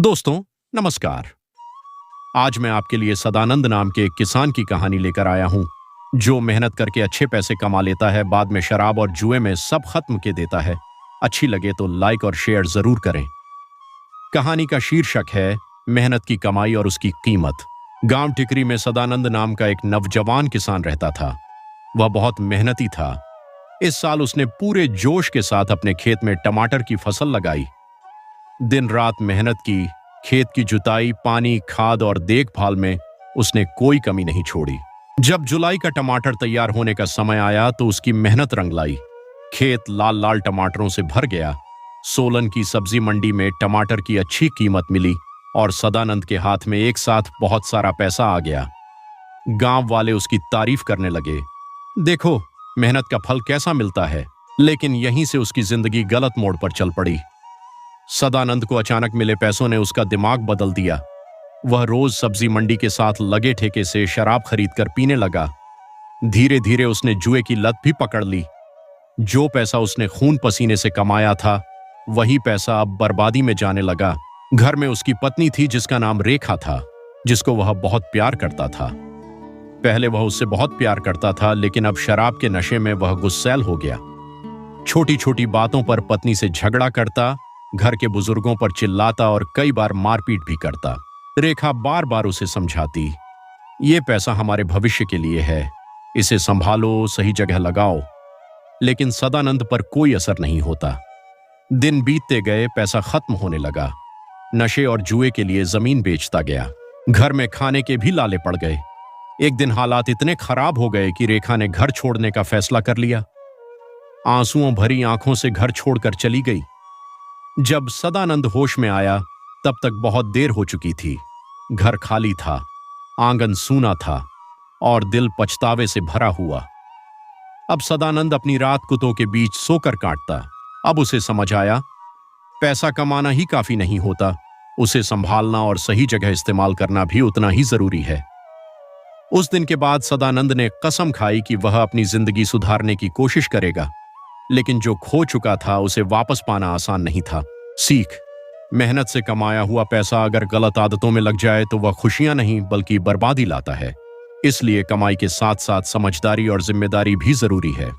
दोस्तों, नमस्कार। आज मैं आपके लिए सदानंद नाम के एक किसान की कहानी लेकर आया हूं, जो मेहनत करके अच्छे पैसे कमा लेता है, बाद में शराब और जुए में सब खत्म के देता है। अच्छी लगे तो लाइक और शेयर जरूर करें। कहानी का शीर्षक है मेहनत की कमाई और उसकी कीमत। गांव टिकरी में सदानंद नाम का एक नौजवान किसान रहता था। वह बहुत मेहनती था। इस साल उसने पूरे जोश के साथ अपने खेत में टमाटर की फसल लगाई। दिन रात मेहनत की, खेत की जुताई, पानी, खाद और देखभाल में उसने कोई कमी नहीं छोड़ी। जब जुलाई का टमाटर तैयार होने का समय आया तो उसकी मेहनत रंग लाई। खेत लाल लाल टमाटरों से भर गया। सोलन की सब्जी मंडी में टमाटर की अच्छी कीमत मिली और सदानंद के हाथ में एक साथ बहुत सारा पैसा आ गया। गांव वाले उसकी तारीफ करने लगे। देखो, मेहनत का फल कैसा मिलता है। लेकिन यहीं से उसकी जिंदगी गलत मोड़ पर चल पड़ी। सदानंद को अचानक मिले पैसों ने उसका दिमाग बदल दिया। वह रोज सब्जी मंडी के साथ लगे ठेके से शराब खरीदकर पीने लगा। धीरे धीरे उसने जुए की लत भी पकड़ ली। जो पैसा उसने खून पसीने से कमाया था, वही पैसा अब बर्बादी में जाने लगा। घर में उसकी पत्नी थी जिसका नाम रेखा था, जिसको वह बहुत प्यार करता था। पहले वह उससे बहुत प्यार करता था, लेकिन अब शराब के नशे में वह गुस्सैल हो गया। छोटी छोटी बातों पर पत्नी से झगड़ा करता, घर के बुजुर्गों पर चिल्लाता और कई बार मारपीट भी करता। रेखा बार बार उसे समझाती, ये पैसा हमारे भविष्य के लिए है, इसे संभालो, सही जगह लगाओ। लेकिन सदानंद पर कोई असर नहीं होता। दिन बीतते गए, पैसा खत्म होने लगा। नशे और जुए के लिए जमीन बेचता गया। घर में खाने के भी लाले पड़ गए। एक दिन हालात इतने खराब हो गए कि रेखा ने घर छोड़ने का फैसला कर लिया। आंसुओं भरी आंखों से घर छोड़कर चली गई। जब सदानंद होश में आया, तब तक बहुत देर हो चुकी थी। घर खाली था, आंगन सूना था और दिल पछतावे से भरा हुआ। अब सदानंद अपनी रात कुत्तों के बीच सोकर काटता। अब उसे समझ आया, पैसा कमाना ही काफी नहीं होता, उसे संभालना और सही जगह इस्तेमाल करना भी उतना ही जरूरी है। उस दिन के बाद सदानंद ने कसम खाई कि वह अपनी जिंदगी सुधारने की कोशिश करेगा। लेकिन जो खो चुका था उसे वापस पाना आसान नहीं था। सीख: मेहनत से कमाया हुआ पैसा अगर गलत आदतों में लग जाए तो वह खुशियां नहीं बल्कि बर्बादी लाता है। इसलिए कमाई के साथ साथ समझदारी और जिम्मेदारी भी जरूरी है।